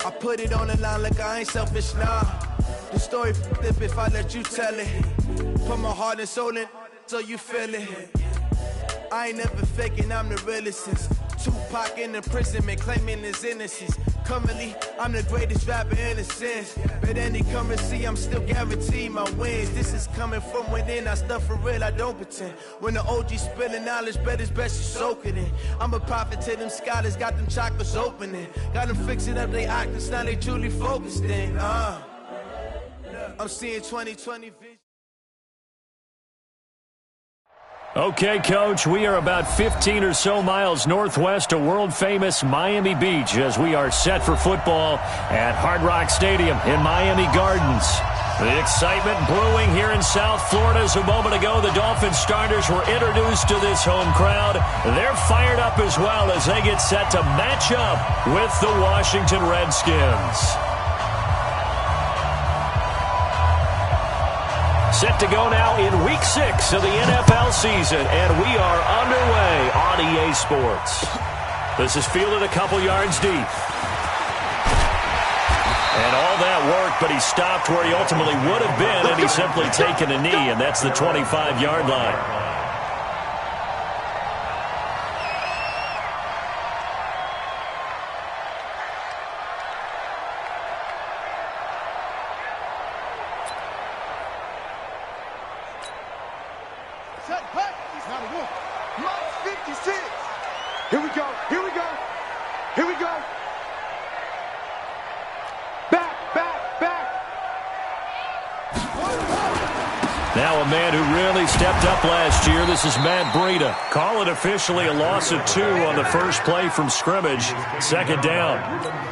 I put it on the line like I ain't selfish, nah. The story flip if I let you tell it. Put my heart and soul in so you feel it. I ain't never faking, I'm the realest since Tupac in the prison, man, claiming his innocence. Currently, I'm the greatest rapper in a sense. But any currency, I'm still guaranteed my wins. This is coming from within, I stuff for real, I don't pretend. When the OG spilling knowledge, bet it's best you soak it in. I'm a prophet to them scholars, got them chakras opening. Got them fixing up they actors, now they truly focused in. I'm seeing 2020 vision. Okay, Coach, we are about 15 or so miles northwest of world-famous Miami Beach as we are set for football at Hard Rock Stadium in Miami Gardens. The excitement brewing here in South Florida as a moment ago the Dolphins starters were introduced to this home crowd. They're fired up as well as they get set to match up with the Washington Redskins. Set to go now in Week 6 of the NFL season, and we are underway on EA Sports. This is fielded a couple yards deep. And all that work, but he stopped where he ultimately would have been, and he's simply taken a knee, and that's the 25-yard line. Now a man who really stepped up last year. This is Matt Breida. Call it officially a loss of 2 on the first play from scrimmage. Second down.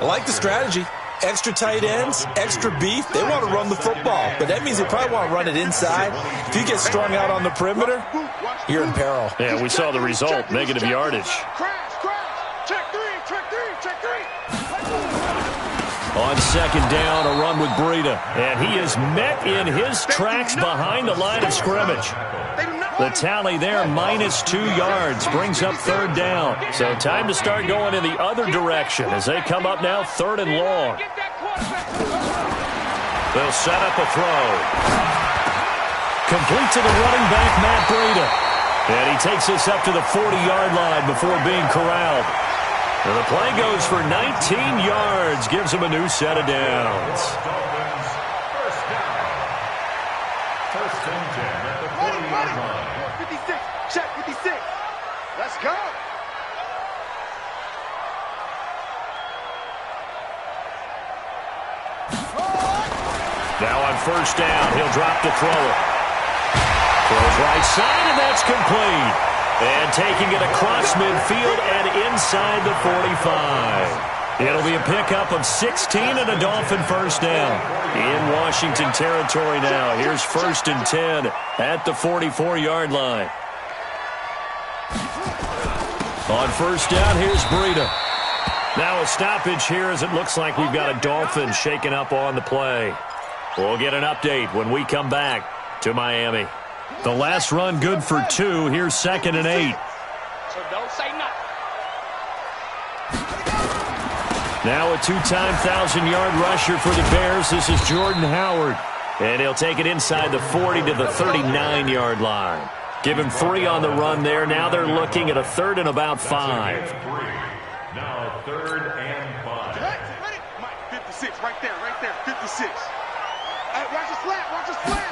I like the strategy. Extra tight ends, extra beef. They want to run the football, but that means they probably want to run it inside. If you get strung out on the perimeter, you're in peril. Yeah, we saw the result, negative yardage. On second down, a run with Breida. And he is met in his tracks behind the line of scrimmage. The tally there, -2 yards, brings up third down. So time to start going in the other direction as they come up now third and long. They'll set up a throw. Complete to the running back, Matt Breida. And he takes this up to the 40-yard line before being corralled. And the play goes for 19 yards, gives him a new set of downs. First and 10 at the 40-yard line. 56, check 56. Let's go. Now on first down, he'll drop to throw it. Throws right side, and that's complete. And taking it across midfield and inside the 45. It'll be a pickup of 16 and a Dolphin first down. In Washington territory now. Here's first and 10 at the 44-yard line. On first down, here's Breida. Now a stoppage here as it looks like we've got a Dolphin shaken up on the play. We'll get an update when we come back to Miami. The last run good for 2. Here's second and 8. So don't say nothing. Now a two-time 1,000-yard rusher for the Bears. This is Jordan Howard. And he'll take it inside the 40 to the 39-yard line. Give him 3 on the run there. Now they're looking at a third and about 5. Now third and 5. Ready? Mike, 56, right there, 56. Hey, watch the slant, watch the slant.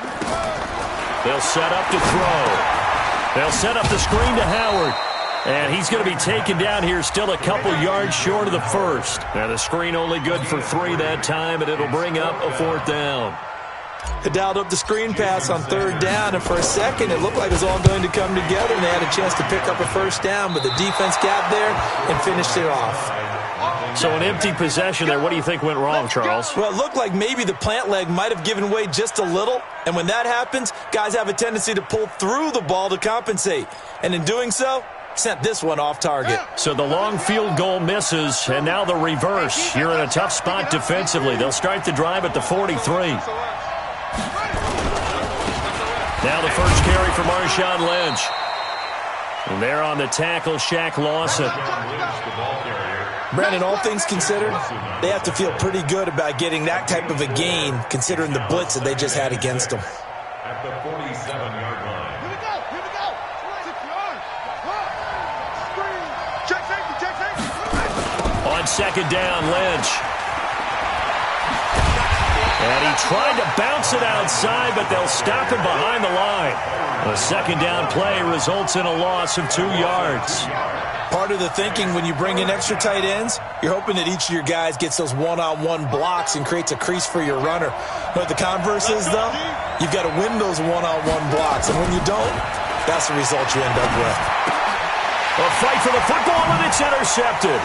They'll set up to throw. They'll set up the screen to Howard. And he's going to be taken down here still a couple yards short of the first. Now the screen only good for 3 that time, and it'll bring up a fourth down. They dialed up the screen pass on third down, and for a second it looked like it was all going to come together, and they had a chance to pick up a first down, but the defense got there and finished it off. So an empty possession there. What do you think went wrong, Charles? Well, it looked like maybe the plant leg might have given way just a little, and when that happens, guys have a tendency to pull through the ball to compensate, and in doing so, sent this one off target. So the long field goal misses, and now the reverse. You're in a tough spot defensively. They'll start the drive at the 43. Now the first carry for Marshawn Lynch. And there on the tackle, Shaq Lawson. The ball carrier, Brandon, all things considered, they have to feel pretty good about getting that type of a gain, considering the blitz that they just had against them. At the 47-yard line. Here we go. 6 yards. Check safety. On second down, Lynch. And he tried to bounce it outside, but they'll stop him behind the line. A second down play results in a loss of 2 yards. Part of the thinking when you bring in extra tight ends, you're hoping that each of your guys gets those one-on-one blocks and creates a crease for your runner. But the converse is, though, you've got to win those one-on-one blocks. And when you don't, that's the result you end up with. A fight for the football, and it's intercepted.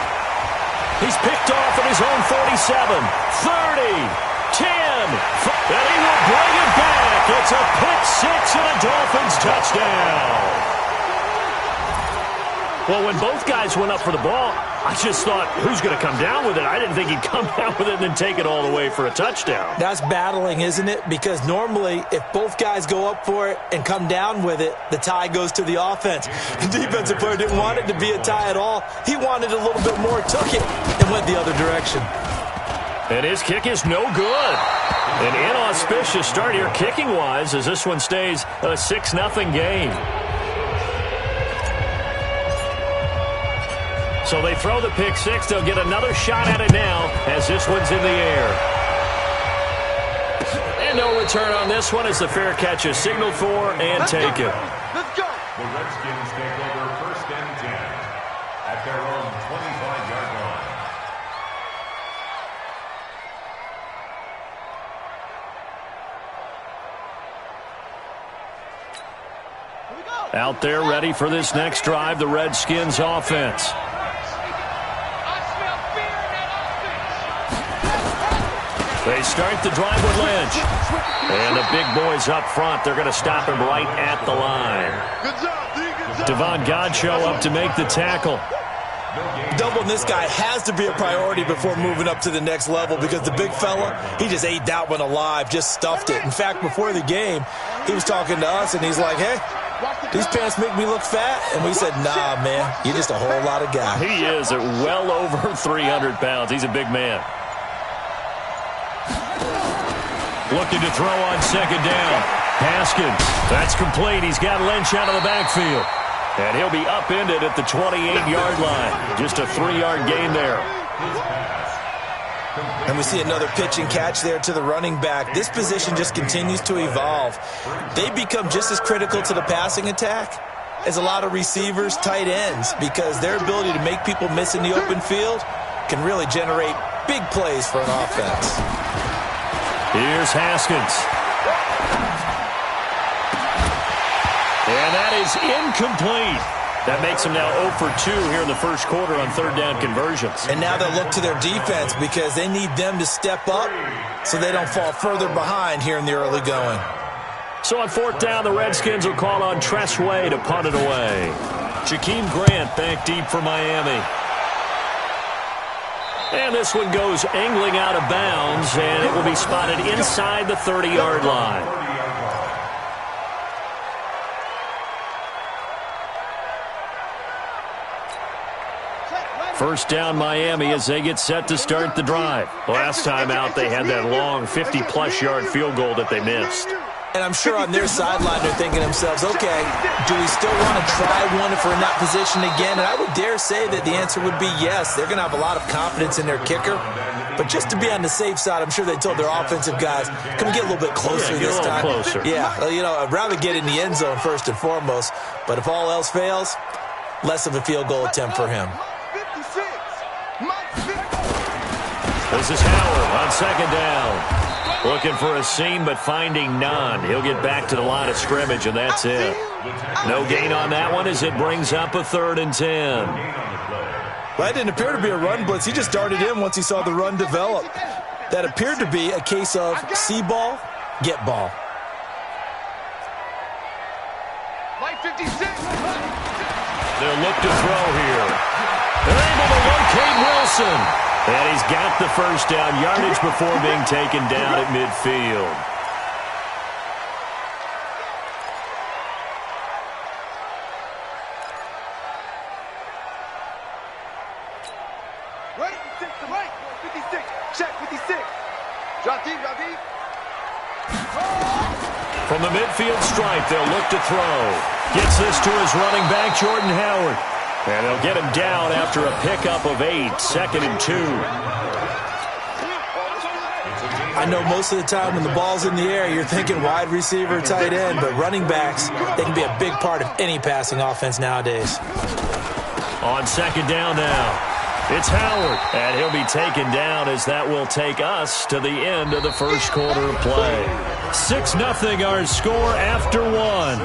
He's picked off at his own 47, 30, 10, and he will bring it back. It's a pick six and a Dolphins touchdown. Well, when both guys went up for the ball, I just thought, who's going to come down with it? I didn't think he'd come down with it and then take it all the way for a touchdown. That's battling, isn't it? Because normally, if both guys go up for it and come down with it, the tie goes to the offense. The defensive player didn't want it to be a tie at all. He wanted a little bit more, took it, and went the other direction. And his kick is no good. An inauspicious start here kicking-wise as this one stays a 6-0 game. So they throw the pick six. They'll get another shot at it now as this one's in the air. And no return on this one as the fair catch is signaled for and taken. Let's go. The Redskins take over 1st and 10 at their own 25-yard line. Out there ready for this next drive, the Redskins offense. They start the drive with Lynch. And the big boys up front, they're going to stop him right at the line. Good job, D. Good job. Devon Godchaux up to make the tackle. Doubling this guy has to be a priority before moving up to the next level because the big fella, he just ate that one alive, just stuffed it. In fact, before the game, he was talking to us, and he's like, hey, these pants make me look fat. And we said, nah, man, you're just a whole lot of guy. He is at well over 300 pounds. He's a big man. Looking to throw on second down. Haskins, that's complete. He's got Lynch out of the backfield. And he'll be upended at the 28-yard line. Just a 3-yard gain there. And we see another pitch and catch there to the running back. This position just continues to evolve. They become just as critical to the passing attack as a lot of receivers, tight ends, because their ability to make people miss in the open field can really generate big plays for an offense. Here's Haskins. And that is incomplete. That makes them now 0 for 2 here in the first quarter on third down conversions. And now they'll look to their defense because they need them to step up so they don't fall further behind here in the early going. So on fourth down, the Redskins will call on Tress Way to punt it away. Jakeem Grant back deep for Miami. And this one goes angling out of bounds, and it will be spotted inside the 30-yard line. First down Miami as they get set to start the drive. Last time out, they had that long 50-plus yard field goal that they missed. And I'm sure on their sideline they're thinking to themselves, okay, do we still want to try one if we're in that position again? And I would dare say that the answer would be yes. They're going to have a lot of confidence in their kicker. But just to be on the safe side, I'm sure they told their offensive guys, can we get a little bit closer this time? Closer. Yeah, you know, I'd rather get in the end zone first and foremost. But if all else fails, less of a field goal attempt for him. This is Howard on second down. Looking for a seam, but finding none. He'll get back to the line of scrimmage, and that's it. No gain on that one as it brings up a 3rd and 10. Well, that didn't appear to be a run blitz. He just darted in once he saw the run develop. That appeared to be a case of see ball, get ball. They'll look to throw here. They're able to locate Wilson. And he's got the first down yardage before being taken down at midfield. Drop deep, drop deep. From the midfield stripe, they'll look to throw. Gets this to his running back, Jordan Howard. And they'll get him down after a pickup of 8, 2nd and 2. I know most of the time when the ball's in the air, you're thinking wide receiver, tight end, but running backs, they can be a big part of any passing offense nowadays. On 2nd down now, it's Howard, and he'll be taken down as that will take us to the end of the first quarter of play. 6-0 our score after 1.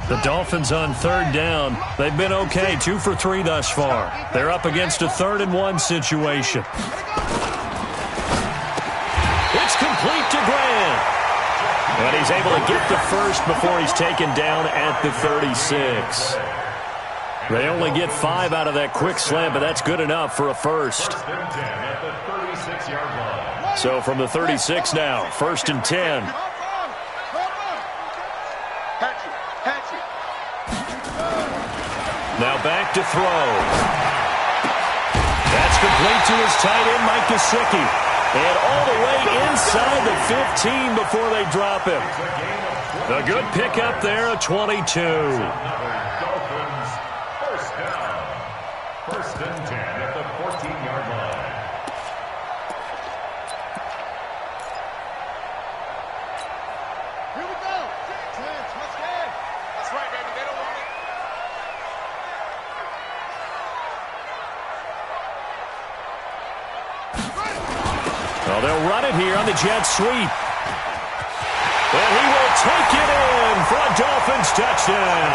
The Dolphins on 3rd down. They've been okay, 2 for 3 thus far. They're up against a 3rd and 1 situation. It's complete to Grant. And he's able to get the first before he's taken down at the 36. They only get 5 out of that quick slant, but that's good enough for a first. So from the 36 now, 1st and 10. Now back to throw. That's complete to his tight end, Mike Gesicki. And all the way inside the 15 before they drop him. A good pickup there, a 22. Dolphins, first down. 1st and 10 at the 14-yard line. Here we go. That's right, baby. They don't want it. Well, they'll run it here on the jet sweep. And he will take it in for a Dolphins touchdown.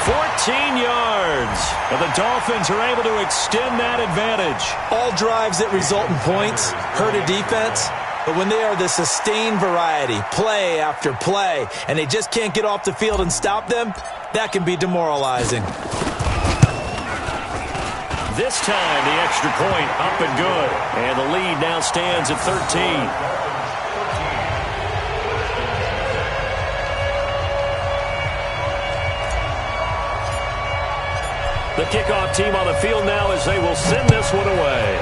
14 yards. And the Dolphins are able to extend that advantage. All drives that result in points hurt a defense, but when they are the sustained variety, play after play, and they just can't get off the field and stop them, that can be demoralizing. This time, the extra point up and good. And the lead now stands at 13. The kickoff team on the field now as they will send this one away.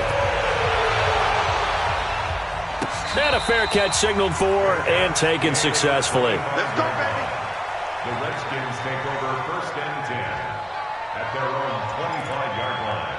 And a fair catch signaled for and taken successfully. Let's go, baby. The Redskins take over 1st and 10 at their own 25-yard line.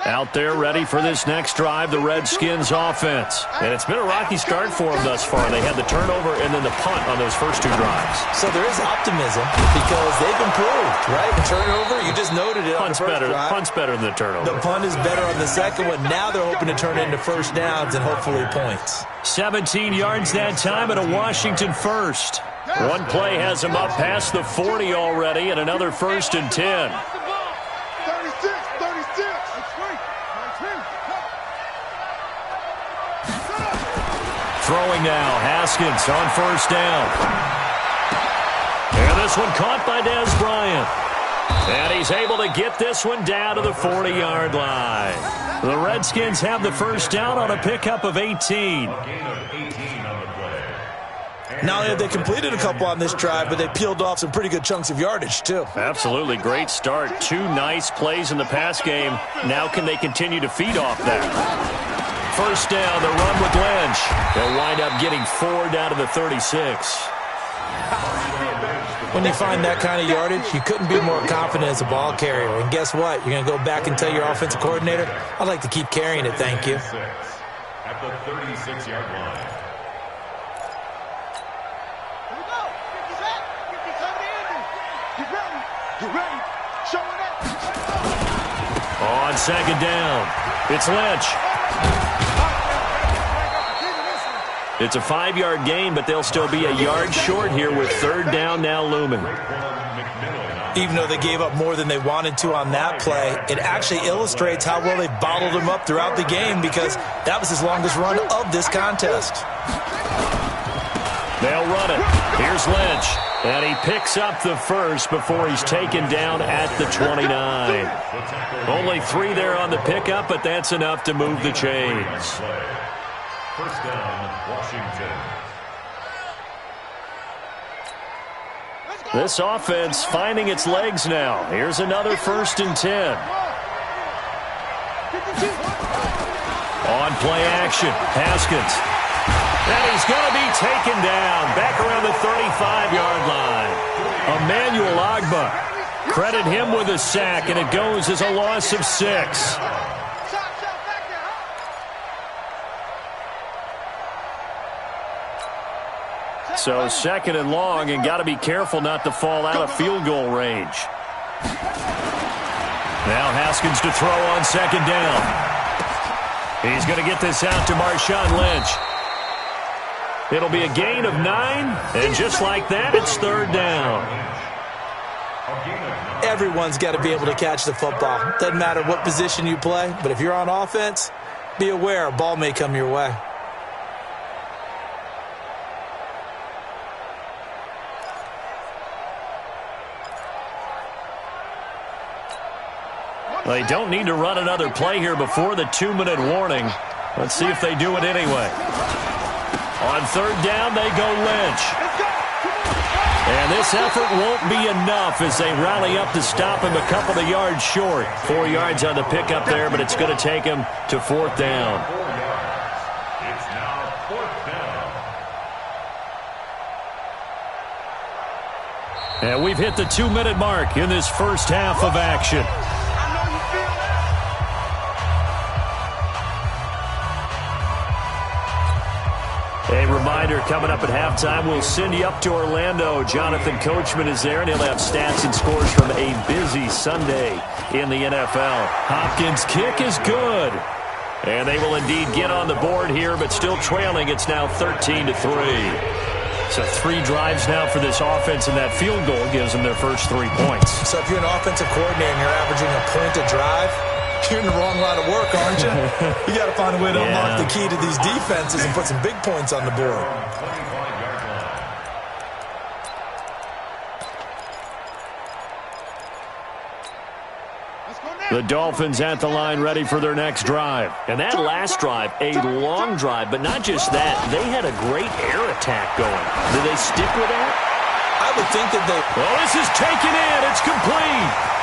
Out there ready for this next drive, the Redskins offense. And it's been a rocky start for them thus far. They had the turnover and then the punt on those first 2 drives. So there is optimism because they've improved, right? The turnover, you just noted it on the first drive. Punt's better than the turnover. The punt is better on the second one. Now they're hoping to turn it into first downs and hopefully points. 17 yards that time and a Washington first. One play has them up past the 40 already and another 1st and 10. 36. Throwing now, Haskins on 1st down. And this one caught by Dez Bryant. And he's able to get this one down to the 40-yard line. The Redskins have the first down on a pickup of 18. A gain of 18 on the play. Not only have they completed a couple on this drive, but they peeled off some pretty good chunks of yardage, too. Absolutely great start. 2 nice plays in the pass game. Now can they continue to feed off that? First down, the run with Lynch. They'll wind up getting 4 down to the 36. When you find that kind of yardage, you couldn't be more confident as a ball carrier. And guess what? You're going to go back and tell your offensive coordinator, I'd like to keep carrying it, thank you. At the 36-yard line. Here we go. 50 coming in. Get ready. Showing up. On 2nd down, it's Lynch. It's a 5-yard gain, but they'll still be a yard short here with 3rd down now looming. Even though they gave up more than they wanted to on that play, it actually illustrates how well they bottled them up throughout the game because that was his longest run of this contest. They'll run it. Here's Lynch. And he picks up the first before he's taken down at the 29. Only 3 there on the pickup, but that's enough to move the chains. First down, Washington. This offense finding its legs now. Here's another 1st and 10. On play action, Haskins. And he's going to be taken down back around the 35-yard line. Emmanuel Ogbah. Credit him with a sack, and it goes as a loss of 6. So 2nd and long, and got to be careful not to fall out of field goal range. Now Haskins to throw on 2nd down. He's going to get this out to Marshawn Lynch. It'll be a gain of 9, and just like that, it's 3rd down. Everyone's got to be able to catch the football. Doesn't matter what position you play, but if you're on offense, be aware a ball may come your way. They don't need to run another play here before the 2-minute warning. Let's see if they do it anyway. On 3rd down, they go Lynch. And this effort won't be enough as they rally up to stop him a couple of yards short. 4 yards on the pickup there, but it's going to take him to 4th down. It's now 4th down. And we've hit the 2-minute mark in this first half of action. A reminder, coming up at halftime, we'll send you up to Orlando. Jonathan Coachman is there, and he'll have stats and scores from a busy Sunday in the NFL. Hopkins' kick is good. And they will indeed get on the board here, but still trailing. It's now 13-3. So 3 drives now for this offense, and that field goal gives them their first 3 points. So if you're an offensive coordinator and you're averaging a point a drive, you're in the wrong line of work, aren't you? You got to find a way to unlock the key to these defenses and put some big points on the board. The Dolphins at the line ready for their next drive. And that last drive, a long drive, but not just that. They had a great air attack going. Do they stick with that? I would think that they... Well, this is taken in. It's complete.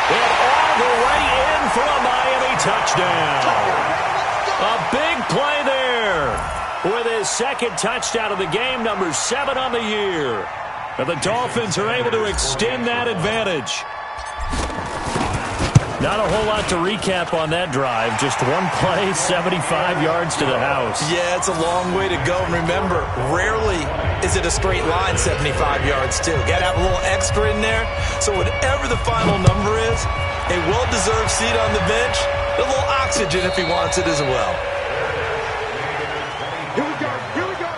And all the way in for a Miami touchdown. A big play there with his 2nd touchdown of the game, number 7 on the year. And the Dolphins are able to extend that advantage. Not a whole lot to recap on that drive. Just one play, 75 yards to the house. Yeah, it's a long way to go. And remember, rarely is it a straight line 75 yards, too. Got to have a little extra in there. So whatever the final number is, a well-deserved seat on the bench, a little oxygen if he wants it as well. Here we go. Here we go.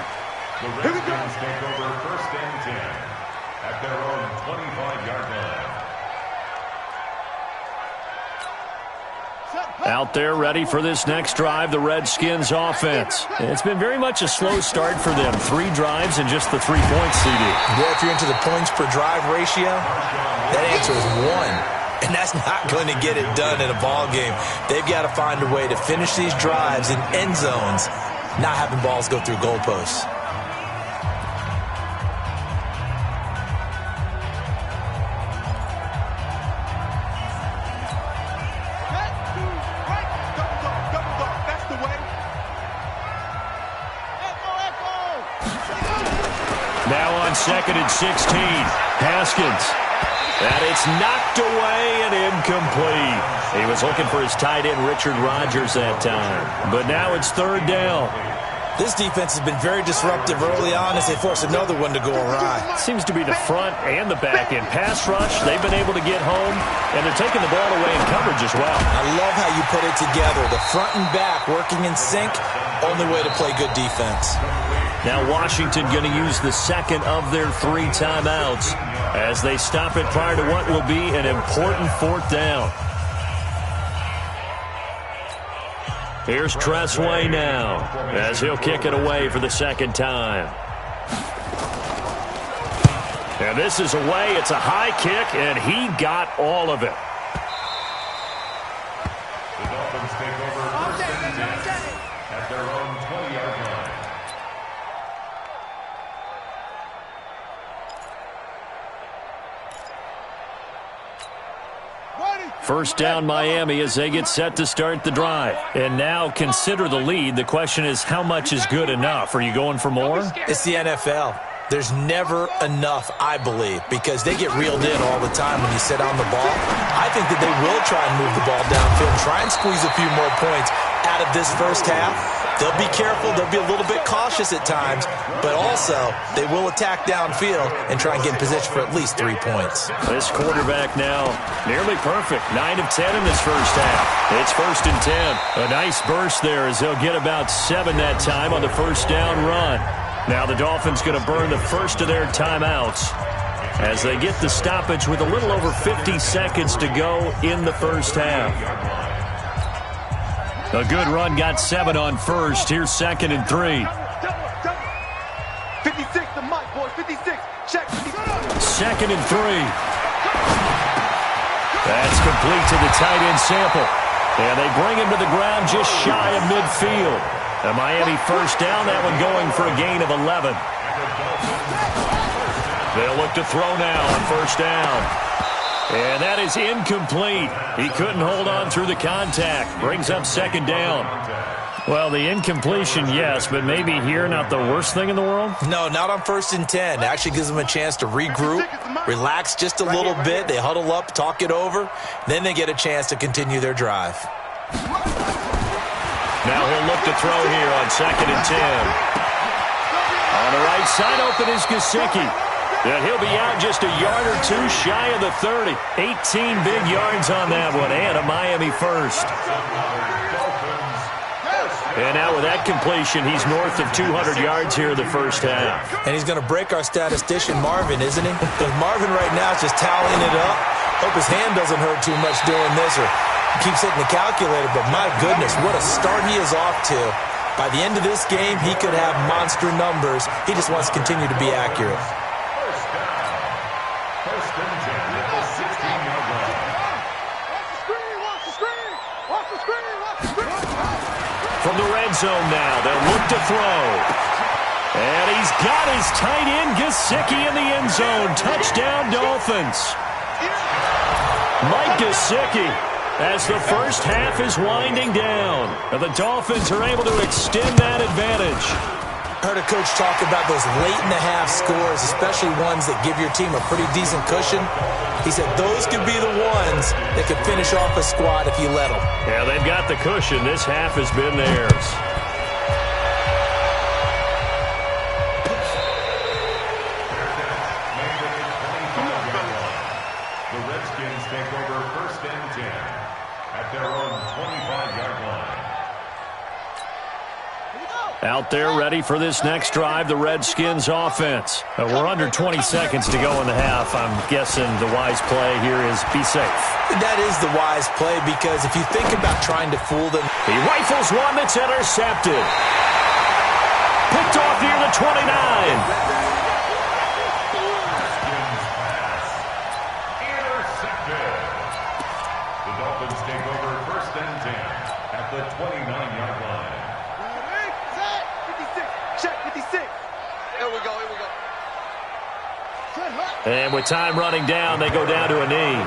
The Redskins take over 1st and 10 at their own 25-yard line. Out there ready for this next drive, the Redskins offense. It's been very much a slow start for them. 3 drives and just the 3 points, CD. Yeah, if you're into the points per drive ratio, that answer is 1. And that's not going to get it done in a ball game. They've got to find a way to finish these drives in end zones, not having balls go through goalposts. Now on 2nd and 16, Haskins. And it's knocked away and incomplete. He was looking for his tight end, Richard Rodgers, that time. But now it's 3rd down. This defense has been very disruptive early on as they force another one to go awry. Seems to be the front and the back end. Pass rush, they've been able to get home, and they're taking the ball away in coverage as well. I love how you put it together. The front and back working in sync, only way to play good defense. Now Washington going to use the 2nd of their 3 timeouts as they stop it prior to what will be an important 4th down. Here's Tressway now as he'll kick it away for the second time. And this is away. It's a high kick, and he got all of it. The Dolphins take over first and 10 at their own 20-yard line. First down Miami as they get set to start the drive. And now consider the lead. The question is, how much is good enough? Are you going for more? It's the NFL. There's never enough, I believe, because they get reeled in all the time when you sit on the ball. I think that they will try and move the ball downfield, try and squeeze a few more points out of this first half. They'll be careful. They'll be a little bit cautious at times, but also they will attack downfield and try and get in position for at least 3 points. This quarterback now nearly perfect. 9 of 10 in this first half. It's first and 10. A nice burst there as they'll get about 7 that time on the first down run. Now the Dolphins going to burn the first of their timeouts as they get the stoppage with a little over 50 seconds to go in the first half. A good run got 7 on first. Here's second and 3. 56 to Mike, boys. 56. Check. Second and 3. That's complete to the tight end Sample. And they bring him to the ground just shy of midfield. A Miami first down, that one going for a gain of 11. They'll look to throw now on first down. And that is incomplete. He couldn't hold on through the contact. Brings up second down. Well, the incompletion, yes, but maybe here not the worst thing in the world? No, not on first and 10. It actually gives them a chance to regroup, relax just a little bit. They huddle up, talk it over. Then they get a chance to continue their drive. Now he'll look to throw here on second and 10. On the right side open is Gesicki. And he'll be out just a yard or two shy of the 30. 18 big yards on that one, and a Miami first. And now with that completion, he's north of 200 yards here in the first half. And he's going to break our statistician, Marvin, isn't he? Because Marvin right now is just tallying it up. Hope his hand doesn't hurt too much doing this, or keeps hitting the calculator, but my goodness, what a start he is off to. By the end of this game, he could have monster numbers. He just wants to continue to be accurate. First and 10 at the 16-yard line. Watch the screen. Watch the screen. Watch the screen. From the red zone now, they'll look to throw. And he's got his tight end, Gesicki, in the end zone. Touchdown, Dolphins. Mike Gesicki. As the first half is winding down, the Dolphins are able to extend that advantage. Heard a coach talk about those late-in-the-half scores, especially ones that give your team a pretty decent cushion. He said those could be the ones that could finish off a squad if you let them. Yeah, they've got the cushion. This half has been theirs. The Redskins take over first and 10 at their own 25-yard line. Out there ready for this next drive, the Redskins offense. We're under 20 seconds to go in the half. I'm guessing the wise play here is be safe. That is the wise play, because if you think about trying to fool them. He rifles one that's intercepted. Picked off near the 29. The Dolphins take over first and 10 at the 29-yard line. Set. 56. Check 56. Here we go. Here we go. And with time running down, they go down to a knee.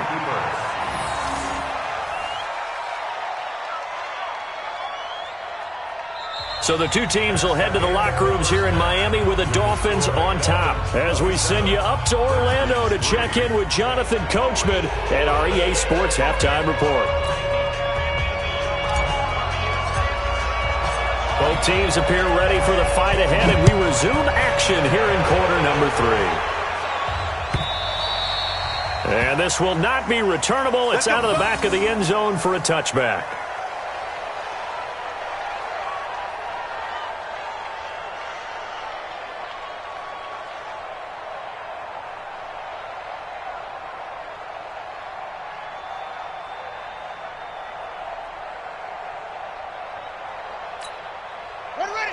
So the two teams will head to the locker rooms here in Miami with the Dolphins on top. As we send you up to Orlando to check in with Jonathan Coachman at our EA Sports Halftime Report. Both teams appear ready for the fight ahead, and we resume action here in quarter number 3. And this will not be returnable. It's out of the back of the end zone for a touchback.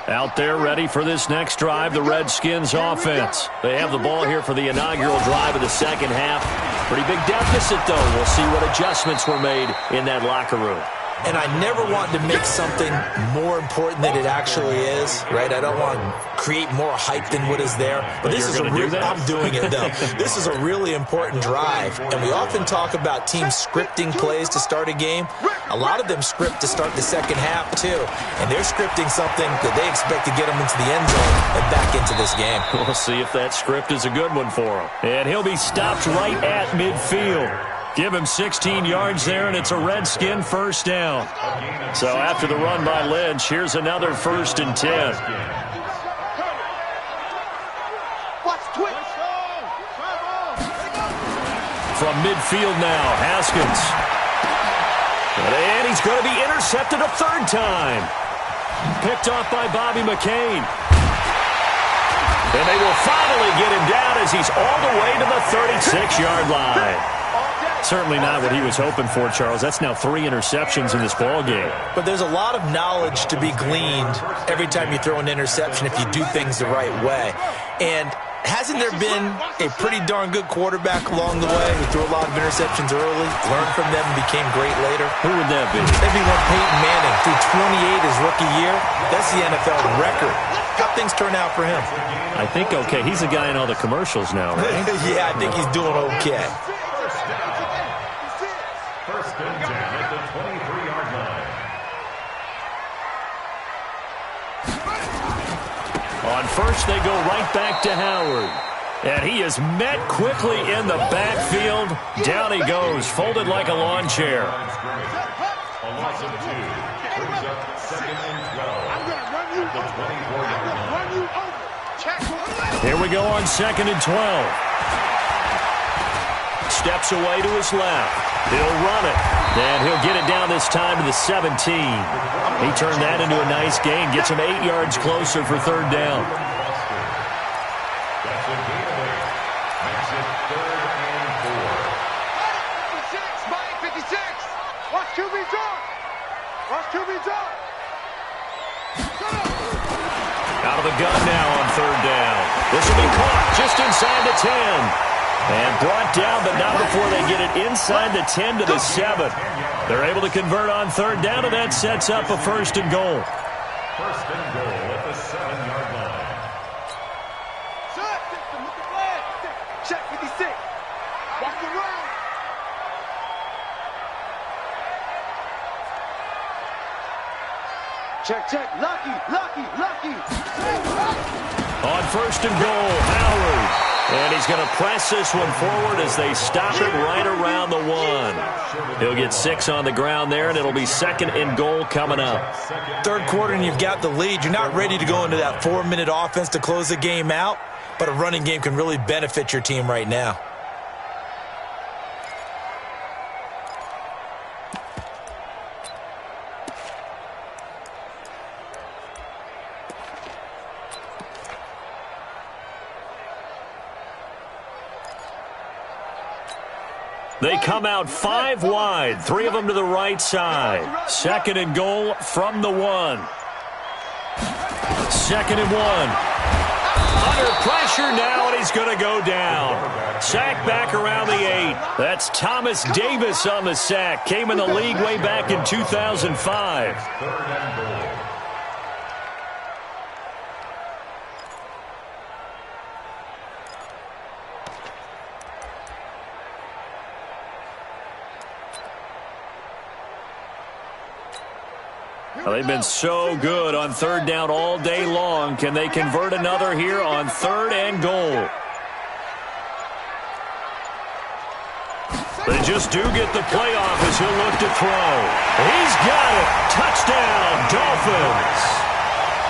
Out there ready for this next drive, the Redskins offense. They have the ball here for the inaugural drive of the second half. Pretty big deficit, though. We'll see what adjustments were made in that locker room. And I never want to make something more important than it actually is, right? I don't want to create more hype than what is there. But this is I'm doing it, though. This is a really important drive. And we often talk about teams scripting plays to start a game. A lot of them script to start the second half, too. And they're scripting something that they expect to get them into the end zone and back into this game. We'll see if that script is a good one for him. And he'll be stopped right at midfield. Give him 16 yards there, and it's a Redskin first down. So after the run by Lynch, here's another 1st and 10. From midfield now, Haskins. And he's going to be intercepted a third time. Picked off by Bobby McCain. And they will finally get him down as he's all the way to the 36-yard line. Certainly not what he was hoping for, Charles. That's now 3 interceptions in this ball game. But there's a lot of knowledge to be gleaned every time you throw an interception if you do things the right way. And hasn't there been a pretty darn good quarterback along the way who threw a lot of interceptions early, learned from them, and became great later? Who would that be? Maybe one Peyton Manning threw 28 his rookie year. That's the NFL record. How things turn out for him? I think okay. He's a guy in all the commercials now, right? Yeah, I think he's doing okay. First and 10 at the 23-yard line. On first, they go right back to Howard. And he is met quickly in the backfield. Down he goes, folded like a lawn chair. A loss of 2. Brings up 2nd and 12. At the 24-yard line. Here we go on 2nd and 12. Steps away to his left. He'll run it. And he'll get it down this time to the 17. He turned that into a nice gain. Gets him 8 yards closer for 3rd down. That's a gain of 8. Makes it 3rd and 4. 56. Watch QB's on. Watch QB's on. Out of the gun now on 3rd down. This will be caught just inside the 10. And brought down, but not before they get it inside the 10 to the 7. They're able to convert on 3rd down, and that sets up a 1st and goal. 1st and goal at the 7-yard line. Check 56. Watch the run. Check. Lucky. On 1st and goal, Howard. And he's going to press this one forward as they stop it right around the 1. He'll get 6 on the ground there, and it'll be 2nd and goal coming up. 3rd quarter, and you've got the lead. You're not ready to go into that 4-minute offense to close the game out, but a running game can really benefit your team right now. They come out 5 wide, 3 of them to the right side. 2nd and goal from the 1. 2nd and 1. Under pressure now, and he's going to go down. Sack back around the 8. That's Thomas Davis on the sack. Came in the league way back in 2005. 3rd and goal. Well, they've been so good on 3rd down all day long. Can they convert another here on 3rd and goal? They just do get the playoff as he'll look to throw. He's got it. Touchdown, Dolphins.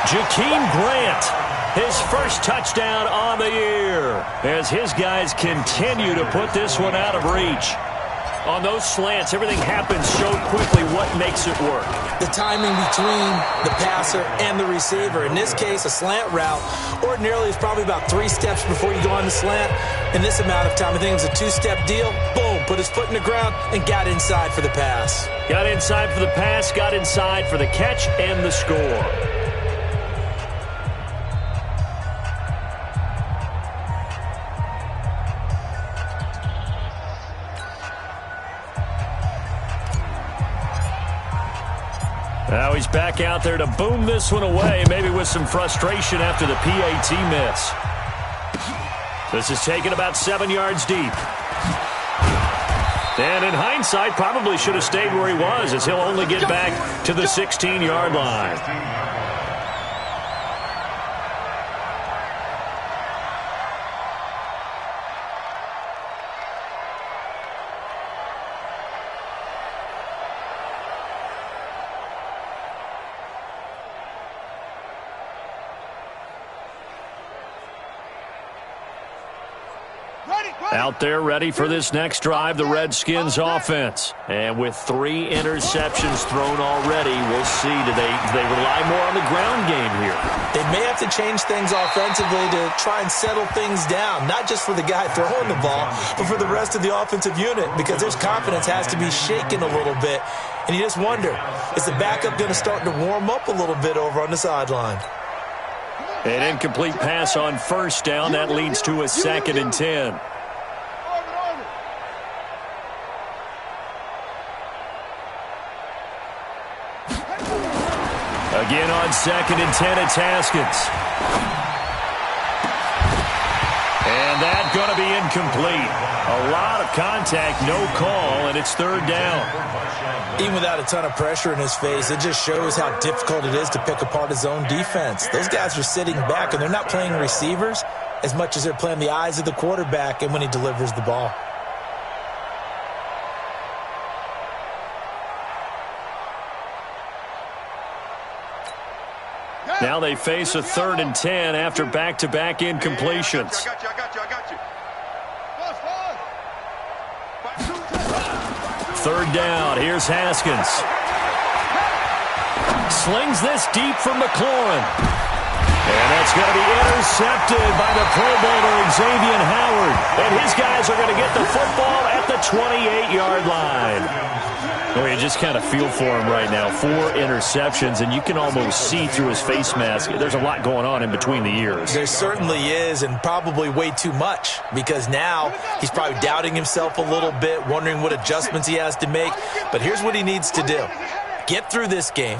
Jakeem Grant, his first touchdown on the year, as his guys continue to put this one out of reach. On those slants, everything happens so quickly. What makes it work? The timing between the passer and the receiver. In this case, a slant route ordinarily is probably about 3 steps before you go on the slant. In this amount of time, I think it was a 2-step deal. Boom, put his foot in the ground and got inside for the pass. Got inside for the pass, got inside for the catch and the score. Now he's back out there to boom this one away, maybe with some frustration after the PAT miss. This is taken about 7 yards deep. And in hindsight, probably should have stayed where he was, as he'll only get back to the 16-yard line. Out there ready for this next drive, the Redskins offense. And with 3 interceptions thrown already, we'll see. Do they rely more on the ground game here? They may have to change things offensively to try and settle things down, not just for the guy throwing the ball, but for the rest of the offensive unit, because their confidence has to be shaken a little bit. And you just wonder, is the backup going to start to warm up a little bit over on the sideline? An incomplete pass on first down. That leads to a 2nd and 10. Again on 2nd and 10, it's Haskins. And that's going to be incomplete. A lot of contact, no call, and it's 3rd down. Even without a ton of pressure in his face, it just shows how difficult it is to pick apart his own defense. Those guys are sitting back, and they're not playing receivers as much as they're playing the eyes of the quarterback and when he delivers the ball. Now they face a 3rd and 10 after back-to-back incompletions. I got you. 3rd down. Here's Haskins. Slings this deep from McLaurin. And that's going to be intercepted by the Pro Bowler Xavier Howard. And his guys are going to get the football at the 28-yard line. Oh, you just kind of feel for him right now. 4 interceptions, and you can almost see through his face mask. There's a lot going on in between the ears. There certainly is, and probably way too much, because now he's probably doubting himself a little bit, wondering what adjustments he has to make. But here's what he needs to do. Get through this game,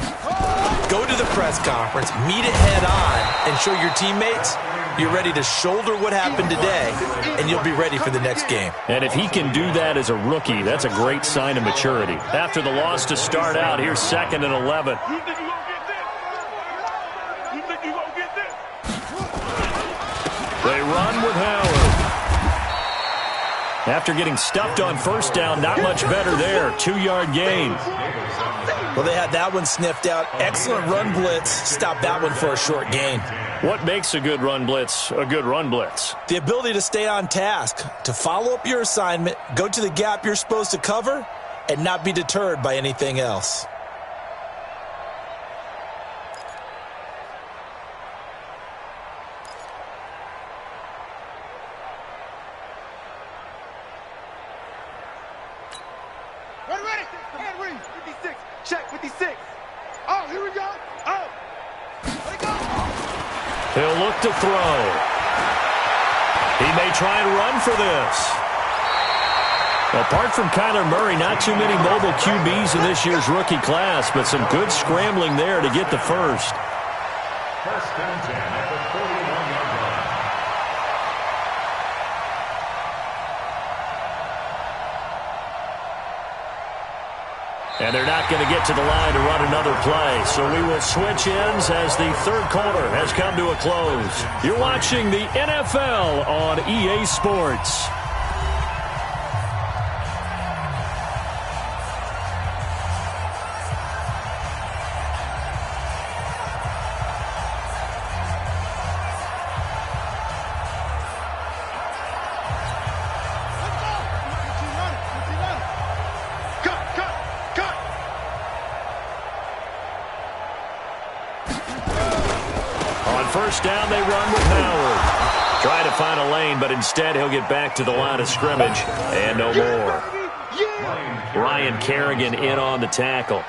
go to the press conference, meet it head on, and show your teammates you're ready to shoulder what happened today, and you'll be ready for the next game. And if he can do that as a rookie, that's a great sign of maturity. After the loss to start out, here's 2nd and 11. You think you're going to get this? You think you're going to get this? They run with Howard. After getting stuffed on first down, not much better there. 2-yard gain. Well, they had that one sniffed out. Excellent run blitz. Stopped that one for a short gain. What makes a good run blitz a good run blitz? The ability to stay on task, to follow up your assignment, go to the gap you're supposed to cover, and not be deterred by anything else. Ready. Hand read. 56. Check 56. Oh, here we go. Oh. Let it go. He'll look to throw. He may try and run for this. Apart from Kyler Murray, not too many mobile QBs in this year's rookie class, but some good scrambling there to get the first. 1st and 10 at the 41-yard line. And they're not going to get to the line to run another play. So we will switch ends as the 3rd quarter has come to a close. You're watching the NFL on EA Sports. First down, they run with Howard. Try to find a lane, but instead he'll get back to the line of scrimmage and no more. Ryan Kerrigan in on the tackle.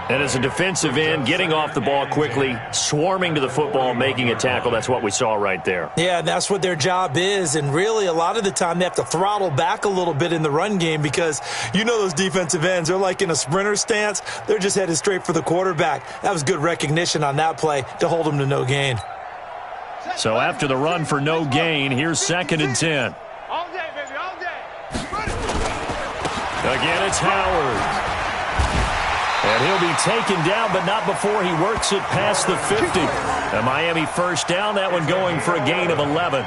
And as a defensive end, getting off the ball quickly, swarming to the football, making a tackle, that's what we saw right there. Yeah, that's what their job is. And really, a lot of the time, they have to throttle back a little bit in the run game because you know those defensive ends, they're like in a sprinter stance. They're just headed straight for the quarterback. That was good recognition on that play to hold them to no gain. So after the run for no gain, here's 2nd and 10. All day, baby, all day. Again, it's Howard. And he'll be taken down, but not before he works it past the 50. A Miami first down, that one going for a gain of 11.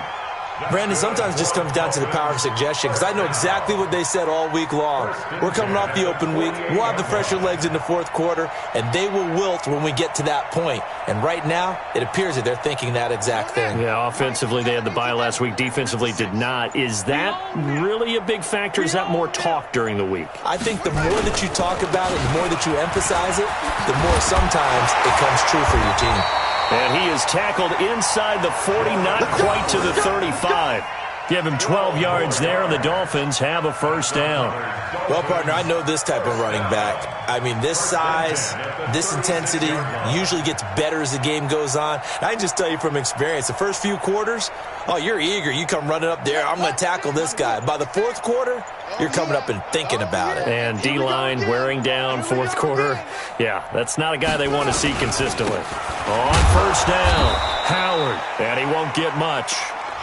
Brandon, sometimes it just comes down to the power of suggestion because I know exactly what they said all week long. We're coming off the open week. We'll have the fresher legs in the fourth quarter, and they will wilt when we get to that point. And right now, it appears that they're thinking that exact thing. Yeah, offensively, they had the bye last week. Defensively, did not. Is that really a big factor? Is that more talk during the week? I think the more that you talk about it, the more that you emphasize it, the more sometimes it comes true for your team. And he is tackled inside the 40, not quite to the 35. Give him 12 yards there, and the Dolphins have a first down. Well, partner, I know this type of running back. I mean, this size, this intensity usually gets better as the game goes on. And I can just tell you from experience, the first few quarters, oh, you're eager. You come running up there, I'm going to tackle this guy. By the fourth quarter, you're coming up and thinking about it. And D-line wearing down fourth quarter. Yeah, that's not a guy they want to see consistently. On first down, Howard. And he won't get much.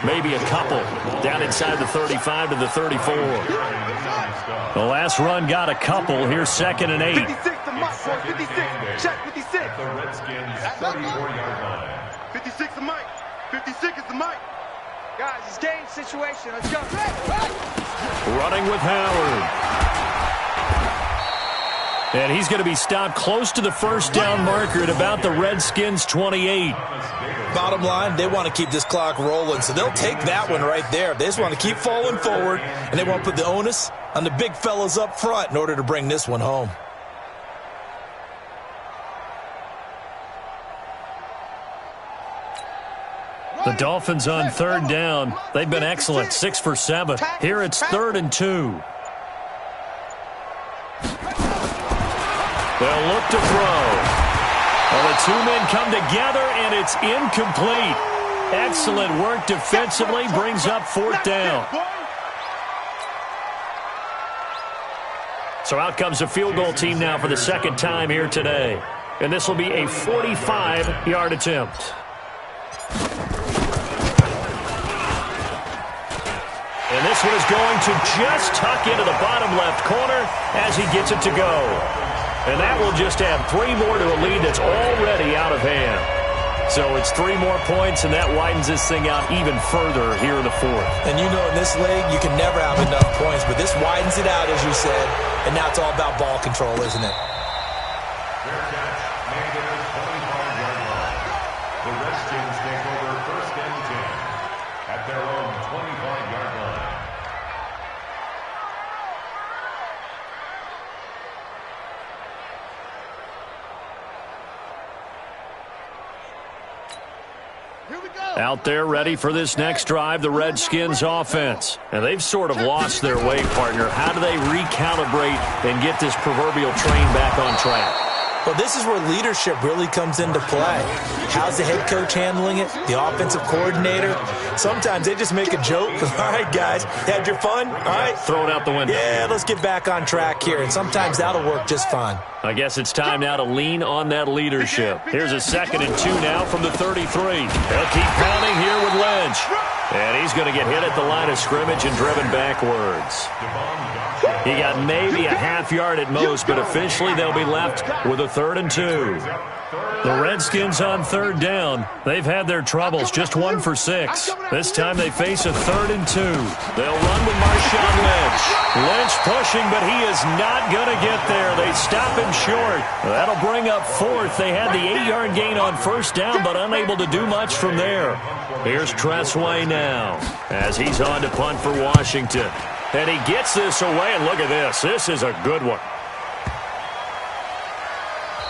Maybe a couple. Down inside the 35 to the 34. The last run got a couple. Here's 2nd and 8. 56 to Mike, boy. 56. Check 56. The Redskins' 34-yard line. 56 to Mike. 56 is the Mike. Guys, it's game situation. Let's go. Running with Howard. And he's going to be stopped close to the first down marker at about the Redskins' 28. Bottom line, they want to keep this clock rolling, so they'll take that one right there. They just want to keep falling forward, and they want to put the onus on the big fellas up front in order to bring this one home. The Dolphins on 3rd down. They've been excellent, 6 for 7. Here it's 3rd and 2. They'll look to throw. Well, the two men come together, and it's incomplete. Excellent work defensively, brings up 4th down. So out comes the field goal team now for the 2nd time here today. And this will be a 45-yard attempt. And this one is going to just tuck into the bottom left corner as he gets it to go. And that will just add 3 more to a lead that's already out of hand. So it's 3 more points, and that widens this thing out even further here in the 4th. And you know in this league, you can never have enough points, but this widens it out, as you said, and now it's all about ball control, isn't it? Fair catch made at the 25-yard line. The Redskins take over 1st and 10 at their own 25-yard line. Out there ready for this next drive, the Redskins offense. And they've sort of lost their way, partner. How do they recalibrate and get this proverbial train back on track? Well, this is where leadership really comes into play. How's the head coach handling it? The offensive coordinator? Sometimes they just make a joke. All right, guys, had your fun? All right. Throw it out the window. Yeah, let's get back on track here. And sometimes that'll work just fine. I guess it's time now to lean on that leadership. Here's a 2nd and 2 now from the 33. They'll keep pounding here with Lynch. And he's going to get hit at the line of scrimmage and driven backwards. He got maybe a half yard at most, but officially they'll be left with a 3rd and 2. The Redskins on 3rd down. They've had their troubles, just 1 for 6. This time they face a 3rd and 2. They'll run with Marshawn Lynch. Lynch pushing, but he is not going to get there. They stop him short. That'll bring up 4th. They had the 8-yard gain on 1st down, but unable to do much from there. Here's Tressway now as he's on to punt for Washington. And he gets this away, and look at this. This is a good one.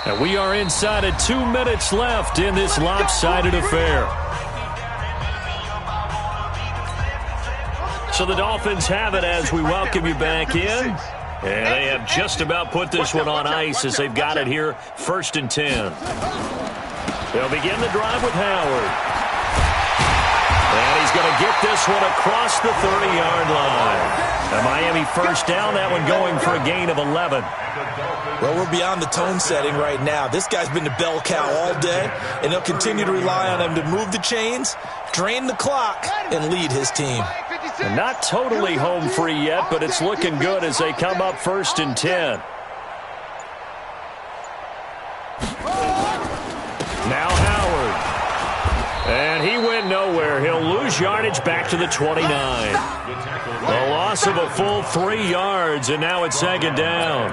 And we are inside of 2 minutes left in this lopsided affair. So the Dolphins have it as we welcome you back in. And they have just about put this one on ice as they've got it here, 1st and 10. They'll begin the drive with Howard. And he's going to get this one across the 30-yard line. And Miami first down, that one going for a gain of 11. Well, we're beyond the tone setting right now. This guy's been the bell cow all day, and he'll continue to rely on him to move the chains, drain the clock, and lead his team. And not totally home free yet, but it's looking good as they come up 1st and 10. Now Howard. And he went nowhere. He'll lose yardage back to the 29. A loss of a full 3 yards, and now it's 2nd down.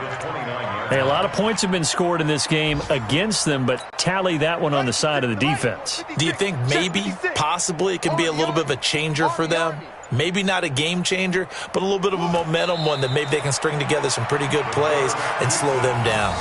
Hey, a lot of points have been scored in this game against them, but tally that one on the side of the defense. Do you think maybe, possibly, it can be a little bit of a changer for them? Maybe not a game changer, but a little bit of a momentum one that maybe they can string together some pretty good plays and slow them down.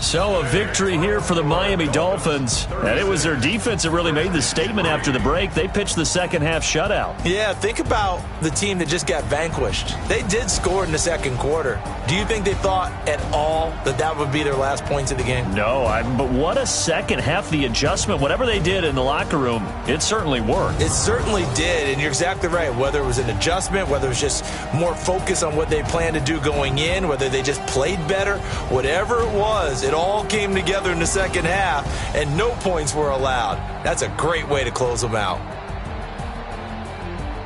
So a victory here for the Miami Dolphins. And it was their defense that really made the statement after the break. They pitched the second half shutout. Yeah, think about the team that just got vanquished. They did score in the second quarter. Do you think they thought at all that that would be their last points of the game? No, but what a second half. The adjustment, whatever they did in the locker room, it certainly worked. It certainly did, and you're exactly right. Whether it was an adjustment, whether it was just more focus on what they planned to do going in, whether they just played better, whatever it was, it all came together in the second half, and no points were allowed. That's a great way to close them out.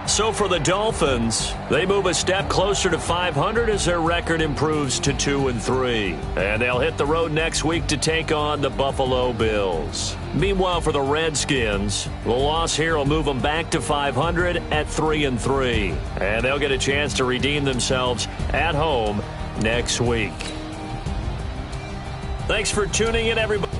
So for the Dolphins, they move a step closer to 500 as their record improves to 2-3. And they'll hit the road next week to take on the Buffalo Bills. Meanwhile, for the Redskins, the loss here will move them back to 500 at 3-3. And they'll get a chance to redeem themselves at home next week. Thanks for tuning in, everybody.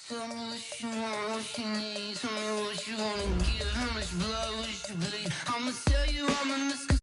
Tell me what you want, what you need. Tell me what you wanna give. How much blood would you bleed? I'ma tell you I'm a